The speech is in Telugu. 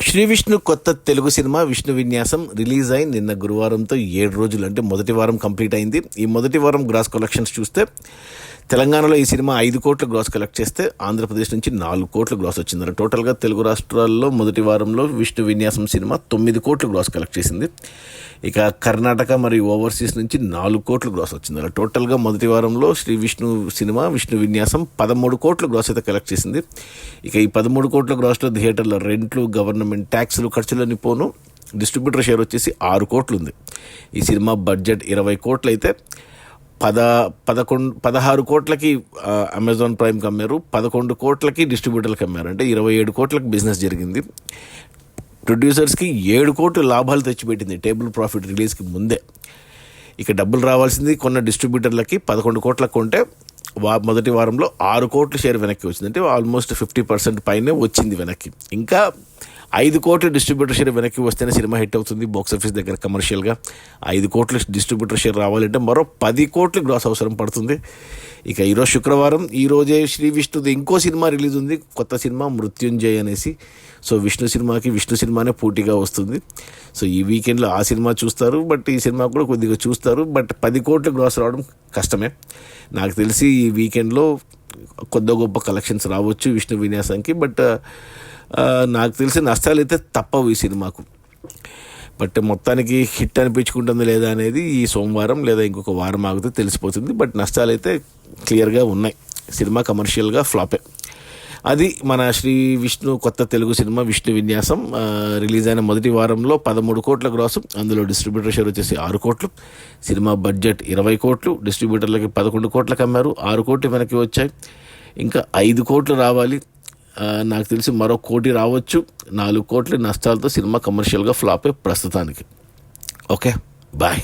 శ్రీ విష్ణు కొత్త తెలుగు సినిమా విష్ణు విన్యాసం రిలీజ్ అయి నిన్న గురువారంతో 7 రోజులు అంటే మొదటి వారం కంప్లీట్ అయింది. ఈ మొదటి వారం గ్రాస్ కలెక్షన్స్ చూస్తే తెలంగాణలో ఈ సినిమా 5 కోట్లు గ్రాస్ కలెక్ట్ చేస్తే ఆంధ్రప్రదేశ్ నుంచి 4 కోట్లు గ్రాస్ వచ్చింది. టోటల్గా తెలుగు రాష్ట్రాల్లో మొదటి వారంలో విష్ణు విన్యాసం సినిమా 9 కోట్లు గ్రాస్ కలెక్ట్ చేసింది. ఇక కర్ణాటక మరియు ఓవర్సీస్ నుంచి 4 కోట్లు గ్రాస్ వచ్చింది. టోటల్గా మొదటి వారంలో శ్రీ విష్ణు సినిమా విష్ణు విన్యాసం 13 కోట్లు గ్రాస్ అయితే కలెక్ట్ చేసింది. ఇక ఈ 13 కోట్ల గ్రాస్లో థియేటర్ల రెంట్లు, గవర్నమెంట్ ట్యాక్సులు, ఖర్చులన్నీ పోను డిస్ట్రిబ్యూటర్ షేర్ వచ్చేసి 6 కోట్లు ఉంది. ఈ సినిమా బడ్జెట్ 20 కోట్లు అయితే 16 కోట్లకి అమెజాన్ ప్రైమ్కి అమ్మారు, 11 కోట్లకి డిస్ట్రిబ్యూటర్కి అమ్మారు. అంటే 27 కోట్లకి బిజినెస్ జరిగింది. ప్రొడ్యూసర్స్కి 7 కోట్లు లాభాలు తెచ్చిపెట్టింది టేబుల్ ప్రాఫిట్ రిలీజ్కి ముందే. ఇక డబ్బులు రావాల్సింది కొన్న డిస్ట్రిబ్యూటర్లకి 11 కోట్లకు కొంటే మొదటి వారంలో 6 కోట్ల షేర్ వెనక్కి వచ్చింది. అంటే ఆల్మోస్ట్ 50% పైనే వచ్చింది వెనక్కి. ఇంకా 5 కోట్ల డిస్ట్రిబ్యూటర్ షేర్ వెనక్కి వస్తేనే సినిమా హిట్ అవుతుంది బాక్స్ ఆఫీస్ దగ్గర కమర్షియల్గా. 5 కోట్ల డిస్ట్రిబ్యూటర్ షేర్ రావాలంటే మరో 10 కోట్లు గ్రాస్ అవసరం పడుతుంది. ఇక ఈరోజు శుక్రవారం, ఈరోజే శ్రీ విష్ణుది ఇంకో సినిమా రిలీజ్ ఉంది, కొత్త సినిమా మృత్యుంజయ్ అనేసి. సో విష్ణు సినిమానే పోటీగా వస్తుంది. సో ఈ వీకెండ్లో ఆ సినిమా చూస్తారు, బట్ ఈ సినిమా కూడా కొద్దిగా చూస్తారు. బట్ 10 కోట్లు గ్రాస్ రావడం కష్టమే. నాకు తెలిసి ఈ వీకెండ్లో కొద్ది గొప్ప కలెక్షన్స్ రావచ్చు విష్ణు విన్యాసానికి. బట్ నాకు తెలిసి నష్టాలు అయితే తప్పవు ఈ సినిమాకు. బట్ మొత్తానికి హిట్ అనిపించుకుంటుంది లేదా అనేది ఈ సోమవారం లేదా ఇంకొక వారం ఆగితే తెలిసిపోతుంది. బట్ నష్టాలు అయితే క్లియర్గా ఉన్నాయి. సినిమా కమర్షియల్గా ఫ్లాపే. అది మన శ్రీ విష్ణు కొత్త తెలుగు సినిమా విష్ణు విన్యాసం రిలీజ్ అయిన మొదటి వారంలో 13 కోట్ల గ్రాస్. అందులో డిస్ట్రిబ్యూటర్ షేర్ వచ్చేసి 6 కోట్లు. సినిమా బడ్జెట్ 20 కోట్లు. డిస్ట్రిబ్యూటర్లకి 11 కోట్లకు అమ్మారు, 6 కోట్లు వెనక్కి వచ్చాయి. ఇంకా 5 కోట్లు రావాలి. నాకు తెలిసి మరో 1 కోటి రావచ్చు. 4 కోట్ల నష్టాలతో సినిమా కమర్షియల్గా ఫ్లాపే ప్రస్తుతానికి. Okay, bye.